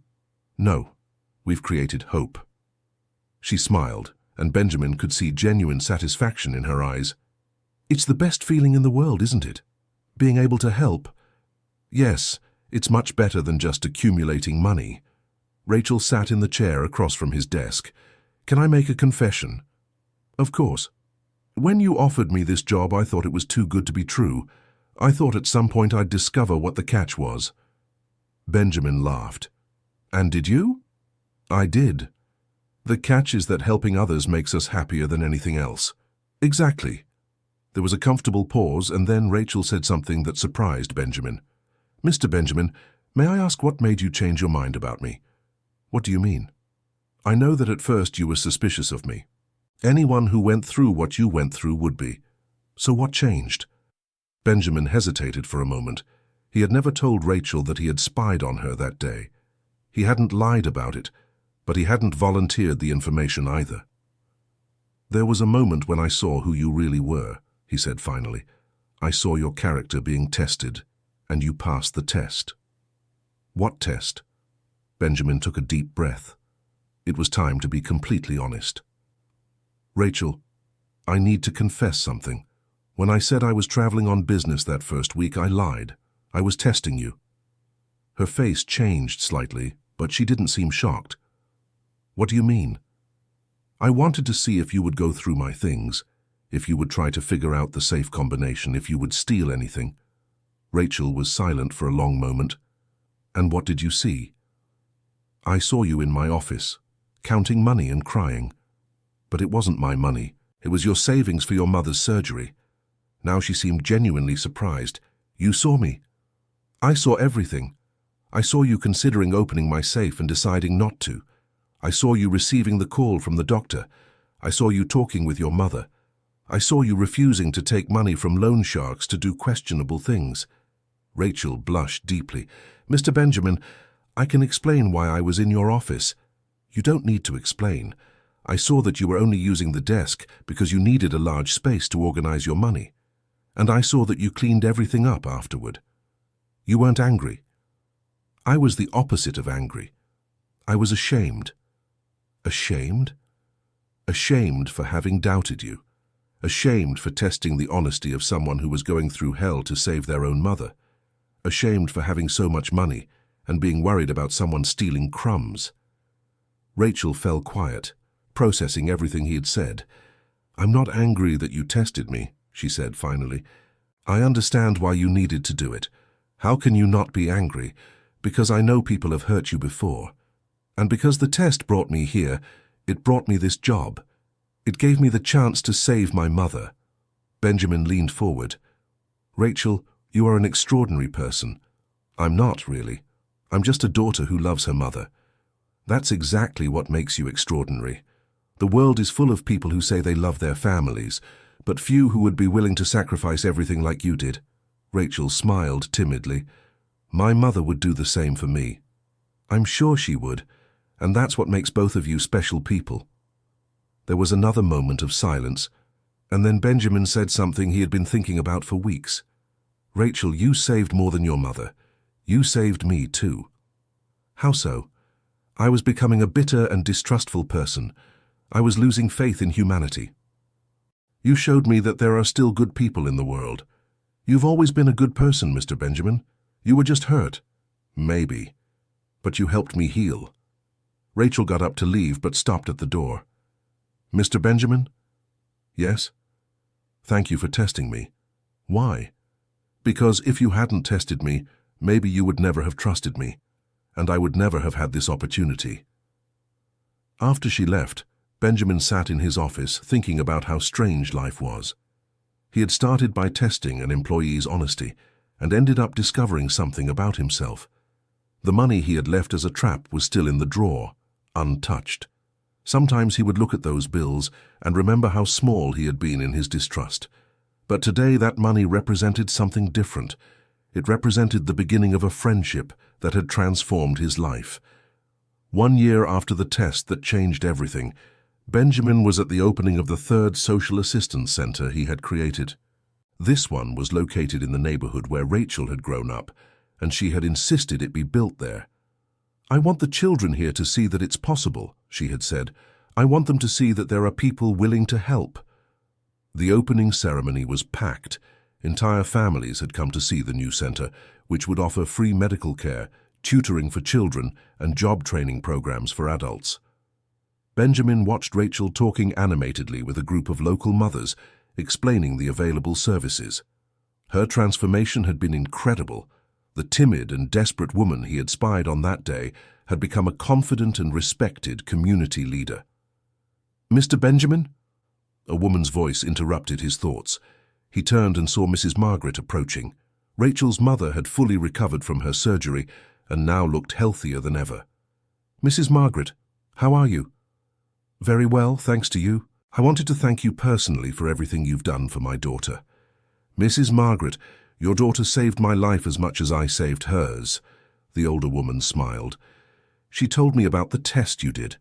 A: No, we've created hope." She smiled, and Benjamin could see genuine satisfaction in her eyes. "It's the best feeling in the world, isn't it? Being able to help." "Yes, it's much better than just accumulating money." Rachel sat in the chair across from his desk. "Can I make a confession?" "Of course. When you offered me this job, I thought it was too good to be true. I thought at some point I'd discover what the catch was." Benjamin laughed. "And did you?" "I did. The catch is that helping others makes us happier than anything else." "Exactly." There was a comfortable pause, and then Rachel said something that surprised Benjamin. "Mr. Benjamin, may I ask what made you change your mind about me?" "What do you mean?" "I know that at first you were suspicious of me. Anyone who went through what you went through would be. So what changed?" Benjamin hesitated for a moment. He had never told Rachel that he had spied on her that day. He hadn't lied about it, but he hadn't volunteered the information either. "There was a moment when I saw who you really were," he said finally. "I saw your character being tested, and you passed the test." "What test?" Benjamin took a deep breath. It was time to be completely honest. "Rachel, I need to confess something. When I said I was traveling on business that first week, I lied. I was testing you." Her face changed slightly, but she didn't seem shocked. "What do you mean?" "I wanted to see if you would go through my things, if you would try to figure out the safe combination, if you would steal anything." Rachel was silent for a long moment. "And what did you see?" "I saw you in my office, counting money and crying. But it wasn't my money. It was your savings for your mother's surgery." Now she seemed genuinely surprised. "You saw me?" "I saw everything. I saw you considering opening my safe and deciding not to. I saw you receiving the call from the doctor. I saw you talking with your mother. I saw you refusing to take money from loan sharks to do questionable things." Rachel blushed deeply. "Mr. Benjamin, I can explain why I was in your office." "You don't need to explain. I saw that you were only using the desk because you needed a large space to organize your money. And I saw that you cleaned everything up afterward. You weren't angry. I was the opposite of angry. I was ashamed." "Ashamed?" "Ashamed for having doubted you. Ashamed for testing the honesty of someone who was going through hell to save their own mother. Ashamed for having so much money and being worried about someone stealing crumbs." Rachel fell quiet, processing everything he had said. "I'm not angry that you tested me," she said finally. "I understand why you needed to do it. How can you not be angry? Because I know people have hurt you before. And because the test brought me here, it brought me this job. It gave me the chance to save my mother." Benjamin leaned forward. "Rachel, you are an extraordinary person." "I'm not, really. I'm just a daughter who loves her mother." "That's exactly what makes you extraordinary. The world is full of people who say they love their families, but few who would be willing to sacrifice everything like you did." Rachel smiled timidly. "My mother would do the same for me." "I'm sure she would, and that's what makes both of you special people." There was another moment of silence, and then Benjamin said something he had been thinking about for weeks. "Rachel, you saved more than your mother. You saved me too." "How so?" "I was becoming a bitter and distrustful person. I was losing faith in humanity. You showed me that there are still good people in the world. You've always been a good person, Mr. Benjamin. You were just hurt." "Maybe. But you helped me heal." Rachel got up to leave but stopped at the door. "Mr. Benjamin?" "Yes?" "Thank you for testing me." "Why?" "Because if you hadn't tested me, maybe you would never have trusted me, and I would never have had this opportunity." After she left, Benjamin sat in his office thinking about how strange life was. He had started by testing an employee's honesty and ended up discovering something about himself. The money he had left as a trap was still in the drawer, untouched. Sometimes he would look at those bills and remember how small he had been in his distrust. But today that money represented something different. It represented the beginning of a friendship that had transformed his life. 1 year after the test that changed everything, Benjamin was at the opening of the third social assistance center he had created. This one was located in the neighborhood where Rachel had grown up, and she had insisted it be built there. "I want the children here to see that it's possible," she had said. "I want them to see that there are people willing to help." The opening ceremony was packed. Entire families had come to see the new center, which would offer free medical care, tutoring for children, and job training programs for adults. Benjamin watched Rachel talking animatedly with a group of local mothers, explaining the available services. Her transformation had been incredible. The timid and desperate woman he had spied on that day had become a confident and respected community leader. "Mr. Benjamin?" A woman's voice interrupted his thoughts. He turned and saw Mrs. Margaret approaching. Rachel's mother had fully recovered from her surgery and now looked healthier than ever. "Mrs. Margaret, how are you?" "Very well, thanks to you. I wanted to thank you personally for everything you've done for my daughter." "Mrs. Margaret, your daughter saved my life as much as I saved hers." The older woman smiled. "She told me about the test you did."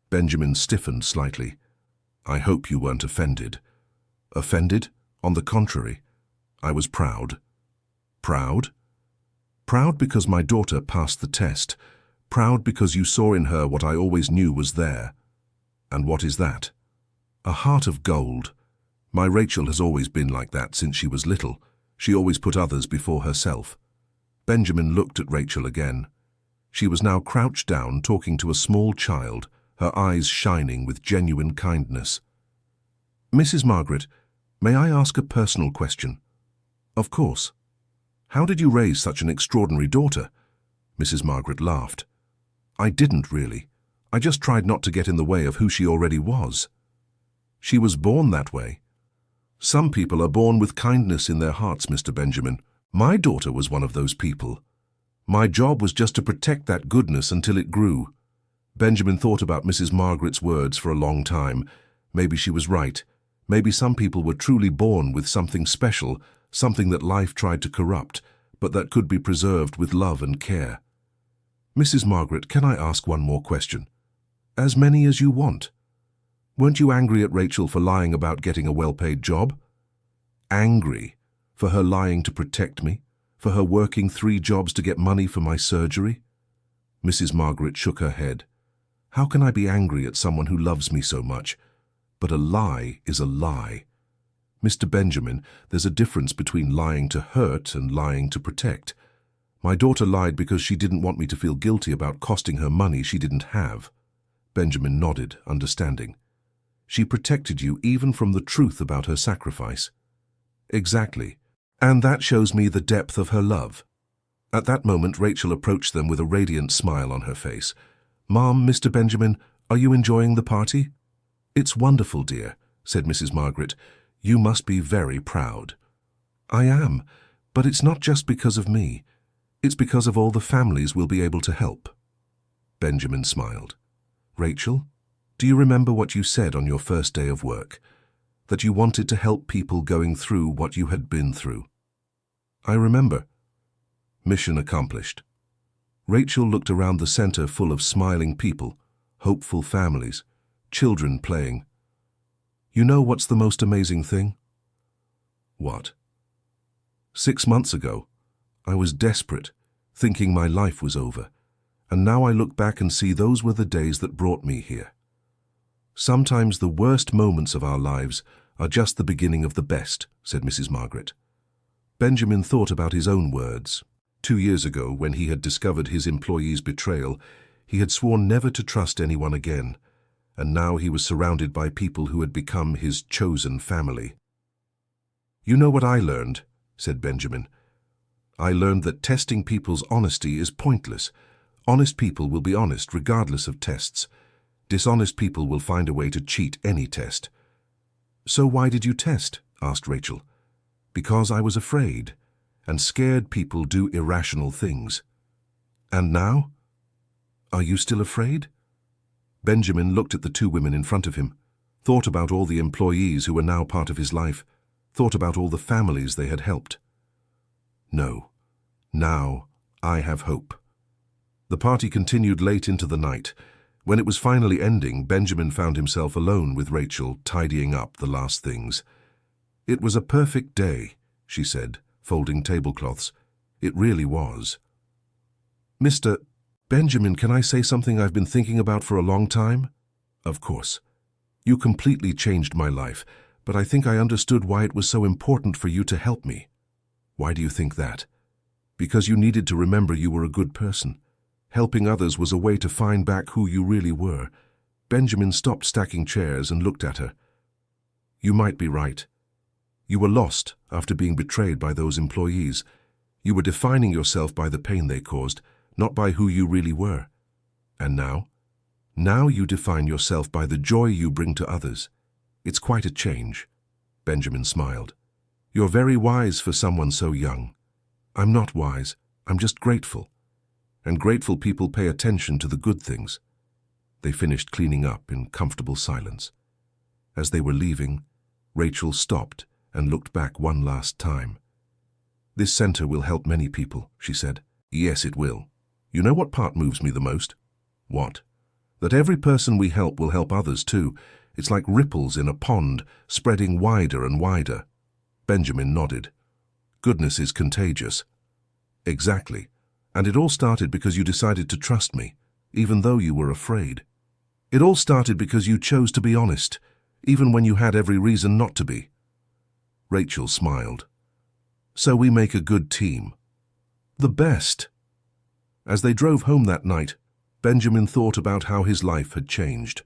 A: Benjamin stiffened slightly. "I hope you weren't offended." "Offended? On the contrary. I was proud." "Proud?" "Proud because my daughter passed the test. Proud because you saw in her what I always knew was there." "And what is that?" "A heart of gold. My Rachel has always been like that since she was little. She always put others before herself." Benjamin looked at Rachel again. She was now crouched down talking to a small child, her eyes shining with genuine kindness. "Mrs. Margaret, may I ask a personal question?" "Of course." "How did you raise such an extraordinary daughter?" Mrs. Margaret laughed. "I didn't really. I just tried not to get in the way of who she already was." "She was born that way." "Some people are born with kindness in their hearts, Mr. Benjamin. My daughter was one of those people. My job was just to protect that goodness until it grew." Benjamin thought about Mrs. Margaret's words for a long time. Maybe she was right. Maybe some people were truly born with something special, something that life tried to corrupt, but that could be preserved with love and care. "Mrs. Margaret, can I ask one more question?" "As many as you want." "Weren't you angry at Rachel for lying about getting a well-paid job?" "Angry? For her lying to protect me? For her working 3 jobs to get money for my surgery?" Mrs. Margaret shook her head. "How can I be angry at someone who loves me so much? But a lie is a lie. Mr. Benjamin, there's a difference between lying to hurt and lying to protect. My daughter lied because she didn't want me to feel guilty about costing her money she didn't have." Benjamin nodded, understanding. "She protected you even from the truth about her sacrifice." "Exactly. And that shows me the depth of her love." At that moment, Rachel approached them with a radiant smile on her face. "Mom, Mr. Benjamin, are you enjoying the party?" "It's wonderful, dear," said Mrs. Margaret. "You must be very proud." "I am, but it's not just because of me. It's because of all the families we'll be able to help." Benjamin smiled. "Rachel, do you remember what you said on your first day of work? That you wanted to help people going through what you had been through?" "I remember." Mission accomplished. Rachel looked around the center full of smiling people, hopeful families, children playing. "You know what's the most amazing thing?" "What?" 6 months ago, I was desperate, thinking my life was over, and now I look back and see those were the days that brought me here. Sometimes the worst moments of our lives are just the beginning of the best, said Mrs. Margaret. Benjamin thought about his own words. 2 years ago, when he had discovered his employee's betrayal, He had sworn never to trust anyone again, and now he was surrounded by people who had become his chosen family. "You know what I learned," said Benjamin. "I learned that testing people's honesty is pointless. Honest people will be honest regardless of tests. Dishonest people will find a way to cheat any test." "So why did you test?" asked Rachel. "Because I was afraid, and scared people do irrational things." "And now? Are you still afraid?" Benjamin looked at the two women in front of him, thought about all the employees who were now part of his life, thought about all the families they had helped. "No. Now I have hope." The party continued late into the night. When it was finally ending, Benjamin found himself alone with Rachel, tidying up the last things. "It was a perfect day," she said, folding tablecloths. "It really was." "Mr. Benjamin, can I say something I've been thinking about for a long time?" "Of course. You completely changed my life, but I think I understood why it was so important for you to help me." "Why do you think that?" "Because you needed to remember you were a good person. Helping others was a way to find back who you really were." Benjamin stopped stacking chairs and looked at her. "You might be right. You were lost after being betrayed by those employees. You were defining yourself by the pain they caused, not by who you really were. And now? Now you define yourself by the joy you bring to others. It's quite a change." Benjamin smiled. "You're very wise for someone so young." "I'm not wise. I'm just grateful. And grateful people pay attention to the good things." They finished cleaning up in comfortable silence. As they were leaving, Rachel stopped and looked back one last time. "This center will help many people," she said. "Yes, it will. You know what part moves me the most?" "What?" "That every person we help will help others too. It's like ripples in a pond, spreading wider and wider." Benjamin nodded. "Goodness is contagious." "Exactly. And it all started because you decided to trust me, even though you were afraid. It all started because you chose to be honest, even when you had every reason not to be." Rachel smiled. "So we make a good team." "The best." As they drove home that night, Benjamin thought about how his life had changed.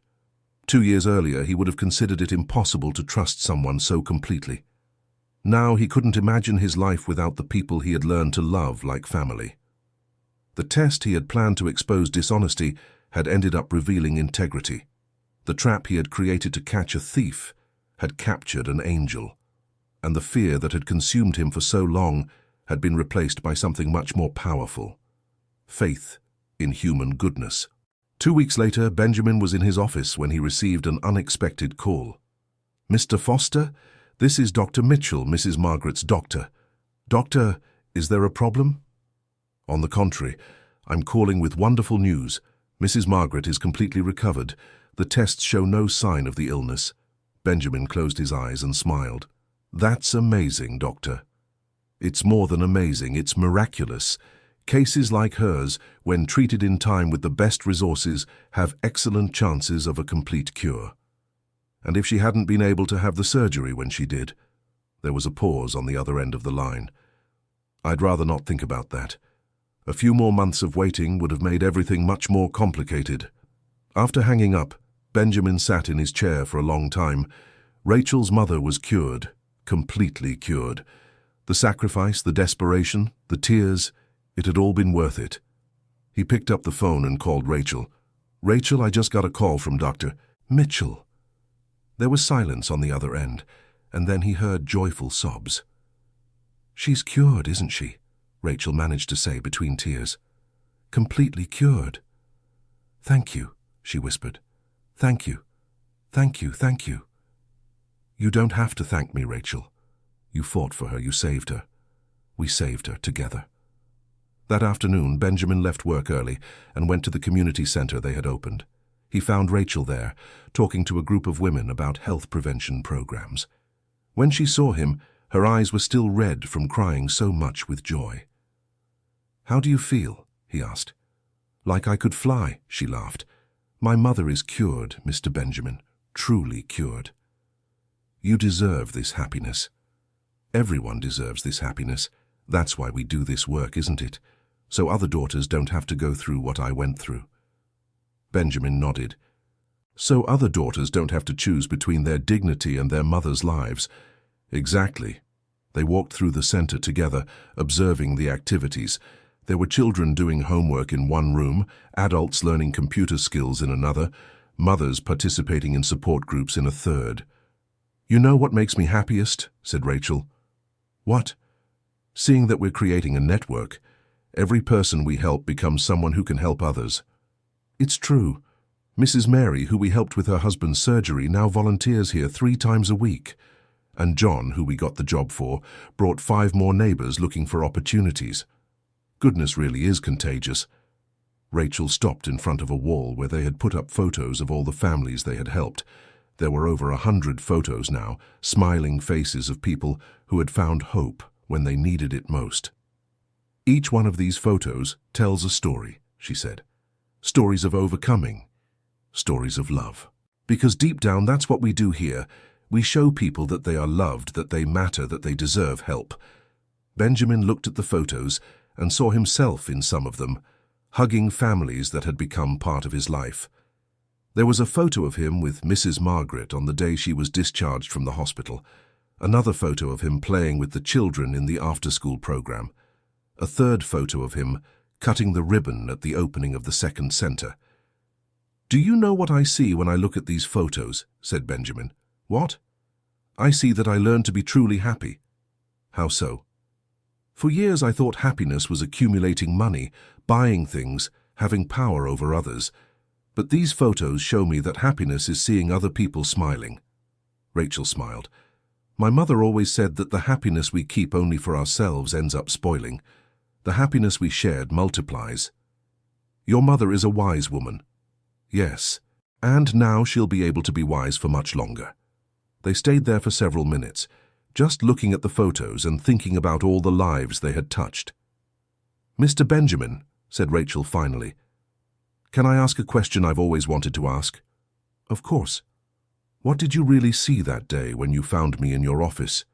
A: 2 years earlier, he would have considered it impossible to trust someone so completely. Now he couldn't imagine his life without the people he had learned to love like family. The test he had planned to expose dishonesty had ended up revealing integrity. The trap he had created to catch a thief had captured an angel. And the fear that had consumed him for so long had been replaced by something much more powerful: faith in human goodness. 2 weeks later, Benjamin was in his office when he received an unexpected call. "Mr. Foster, this is Dr. Mitchell, Mrs. Margaret's doctor." "Doctor, is there a problem?" "On the contrary, I'm calling with wonderful news. Mrs. Margaret is completely recovered. The tests show no sign of the illness." Benjamin closed his eyes and smiled. "That's amazing, Doctor." "It's more than amazing, it's miraculous. Cases like hers, when treated in time with the best resources, have excellent chances of a complete cure." "And if she hadn't been able to have the surgery when she did?" There was a pause on the other end of the line. "I'd rather not think about that. A few more months of waiting would have made everything much more complicated." After hanging up, Benjamin sat in his chair for a long time. Rachel's mother was cured, completely cured. The sacrifice, the desperation, the tears, it had all been worth it. He picked up the phone and called Rachel. "Rachel, I just got a call from Dr. Mitchell." There was silence on the other end, and then he heard joyful sobs. "She's cured, isn't she?" Rachel managed to say between tears. "Completely cured." "Thank you," she whispered. "Thank you. Thank you, thank you." "You don't have to thank me, Rachel. You fought for her, you saved her. We saved her together." That afternoon, Benjamin left work early and went to the community center they had opened. He found Rachel there, talking to a group of women about health prevention programs. When she saw him, her eyes were still red from crying so much with joy. "How do you feel?" he asked. "Like I could fly," she laughed. "My mother is cured, Mr. Benjamin, truly cured." "You deserve this happiness. Everyone deserves this happiness. That's why we do this work, isn't it? So other daughters don't have to go through what I went through." Benjamin nodded. So other daughters don't have to choose between their dignity and their mother's lives. Exactly. They walked through the center together, observing the activities. There were children doing homework in one room, adults learning computer skills in another, mothers participating in support groups in a third. "You know what makes me happiest?" said Rachel. "What?" "Seeing that we're creating a network. Every person we help becomes someone who can help others." "It's true. Mrs. Mary, who we helped with her husband's surgery, now volunteers here 3 times a week. And John, who we got the job for, brought 5 more neighbors looking for opportunities. Goodness really is contagious." Rachel stopped in front of a wall where they had put up photos of all the families they had helped. There were over 100 photos now, smiling faces of people who had found hope when they needed it most. "Each one of these photos tells a story," she said. "Stories of overcoming. Stories of love. Because deep down, that's what we do here. We show people that they are loved, that they matter, that they deserve help." Benjamin looked at the photos and saw himself in some of them, hugging families that had become part of his life. There was a photo of him with Mrs. Margaret on the day she was discharged from the hospital, another photo of him playing with the children in the after-school program, a third photo of him cutting the ribbon at the opening of the second center. "Do you know what I see when I look at these photos?" said Benjamin. "What?" "I see that I learned to be truly happy." "How so?" "For years I thought happiness was accumulating money, buying things, having power over others. But these photos show me that happiness is seeing other people smiling." Rachel smiled. "My mother always said that the happiness we keep only for ourselves ends up spoiling. The happiness we shared multiplies." "Your mother is a wise woman." "Yes, and now she'll be able to be wise for much longer." They stayed there for several minutes, just looking at the photos and thinking about all the lives they had touched. "Mr. Benjamin," said Rachel finally, "can I ask a question I've always wanted to ask?" "Of course." "What did you really see that day when you found me in your office?"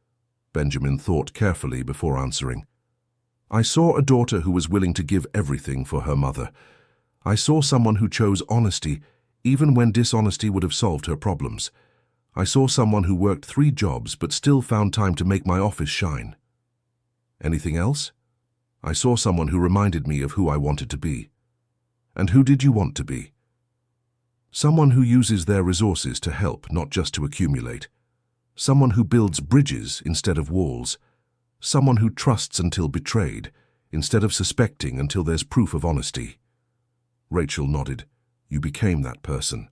A: Benjamin thought carefully before answering. "I saw a daughter who was willing to give everything for her mother. I saw someone who chose honesty, even when dishonesty would have solved her problems. I saw someone who worked 3 jobs but still found time to make my office shine." "Anything else?" "I saw someone who reminded me of who I wanted to be." "And who did you want to be?" "Someone who uses their resources to help, not just to accumulate. Someone who builds bridges instead of walls. Someone who trusts until betrayed, instead of suspecting until there's proof of honesty." Rachel nodded. "You became that person."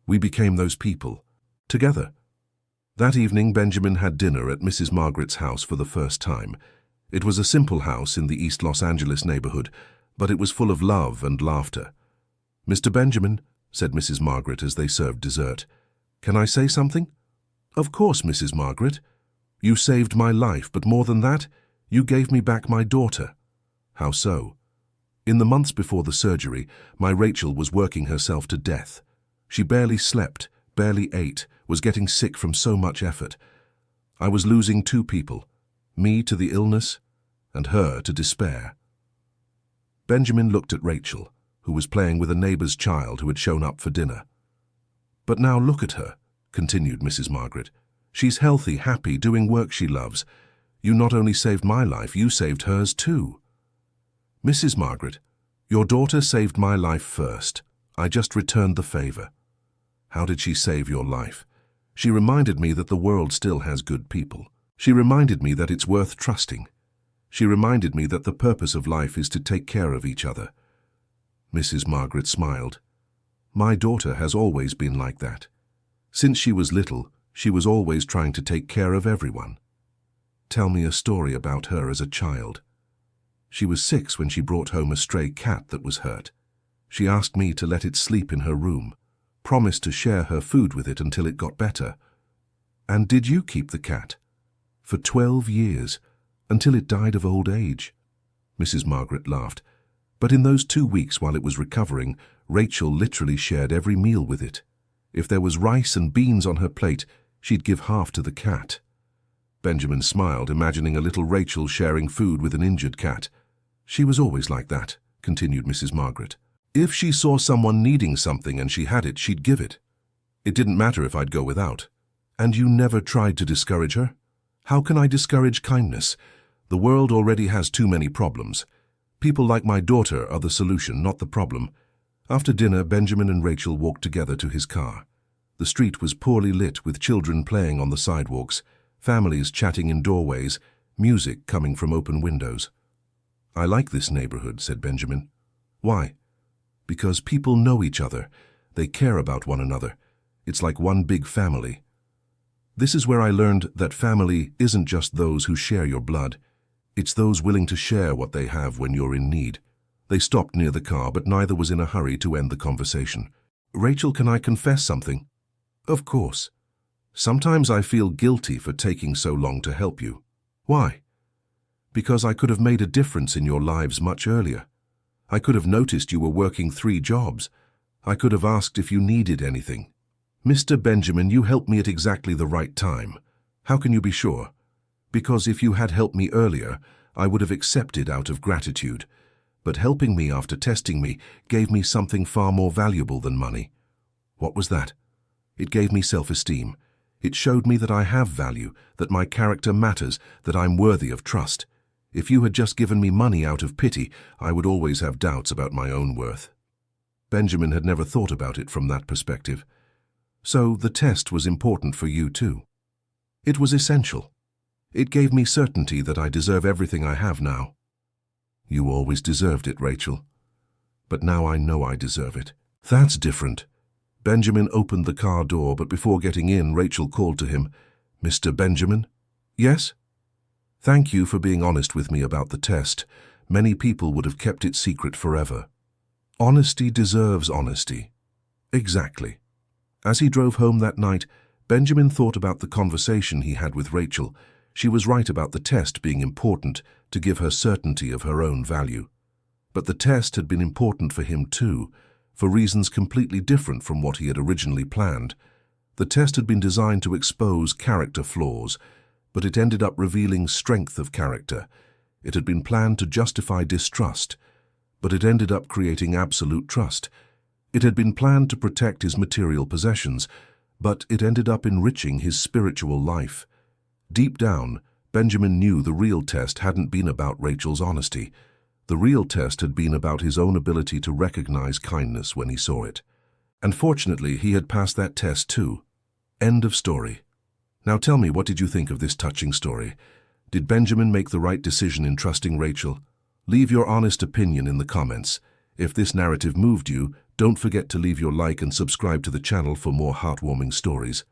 A: "We became those people. Together." That evening, Benjamin had dinner at Mrs. Margaret's house for the first time. It was a simple house in the East Los Angeles neighborhood, but it was full of love and laughter. "Mr. Benjamin," said Mrs. Margaret as they served dessert, "can I say something?" "Of course, Mrs. Margaret. You saved my life, but more than that, you gave me back my daughter." "How so?" "In the months before the surgery, my Rachel was working herself to death. She barely slept, barely ate, was getting sick from so much effort. I was losing 2 people, me to the illness and her to despair." Benjamin looked at Rachel, who was playing with a neighbor's child who had shown up for dinner. "But now look at her," continued Mrs. Margaret. "She's healthy, happy, doing work she loves. You not only saved my life, you saved hers too." "Mrs. Margaret, your daughter saved my life first. I just returned the favor." "How did she save your life?" "She reminded me that the world still has good people. She reminded me that it's worth trusting. She reminded me that the purpose of life is to take care of each other." Mrs. Margaret smiled. "My daughter has always been like that. Since she was little, she was always trying to take care of everyone." "Tell me a story about her as a child." "She was 6 when she brought home a stray cat that was hurt. She asked me to let it sleep in her room, promised to share her food with it until it got better." "And did you keep the cat?" "For 12 years, until it died of old age." Mrs. Margaret laughed. "But in those 2 weeks while it was recovering, Rachel literally shared every meal with it. If there was rice and beans on her plate, she'd give half to the cat." Benjamin smiled, imagining a little Rachel sharing food with an injured cat. "She was always like that," continued Mrs. Margaret. If she saw someone needing something and she had it, she'd give it. It didn't matter if I'd go without. And you never tried to discourage her? How can I discourage kindness? The world already has too many problems. People like my daughter are the solution, not the problem. After dinner, Benjamin and Rachel walked together to his car. The street was poorly lit with children playing on the sidewalks, families chatting in doorways, music coming from open windows. I like this neighborhood, said Benjamin. Why? Because people know each other. They care about one another. It's like one big family. This is where I learned that family isn't just those who share your blood. It's those willing to share what they have when you're in need. They stopped near the car, but neither was in a hurry to end the conversation. Rachel, can I confess something? Of course. Sometimes I feel guilty for taking so long to help you. Why? Because I could have made a difference in your lives much earlier. I could have noticed you were working 3 jobs. I could have asked if you needed anything. Mr. Benjamin, you helped me at exactly the right time. How can you be sure? Because if you had helped me earlier, I would have accepted out of gratitude. But helping me after testing me gave me something far more valuable than money. What was that? It gave me self-esteem. It showed me that I have value, that my character matters, that I'm worthy of trust. If you had just given me money out of pity, I would always have doubts about my own worth. Benjamin had never thought about it from that perspective. So the test was important for you too. It was essential. It gave me certainty that I deserve everything I have now. You always deserved it, Rachel. But now I know I deserve it. That's different. Benjamin opened the car door, but before getting in, Rachel called to him, Mr. Benjamin? Yes? Thank you for being honest with me about the test. Many people would have kept it secret forever. Honesty deserves honesty. Exactly. As he drove home that night, Benjamin thought about the conversation he had with Rachel. She was right about the test being important to give her certainty of her own value. But the test had been important for him too, for reasons completely different from what he had originally planned. The test had been designed to expose character flaws, but it ended up revealing strength of character. It had been planned to justify distrust, but it ended up creating absolute trust. It had been planned to protect his material possessions, but it ended up enriching his spiritual life. Deep down, Benjamin knew the real test hadn't been about Rachel's honesty. The real test had been about his own ability to recognize kindness when he saw it. And fortunately, he had passed that test too. End of story. Now tell me, what did you think of this touching story? Did Benjamin make the right decision in trusting Rachel? Leave your honest opinion in the comments. If this narrative moved you, don't forget to leave your like and subscribe to the channel for more heartwarming stories.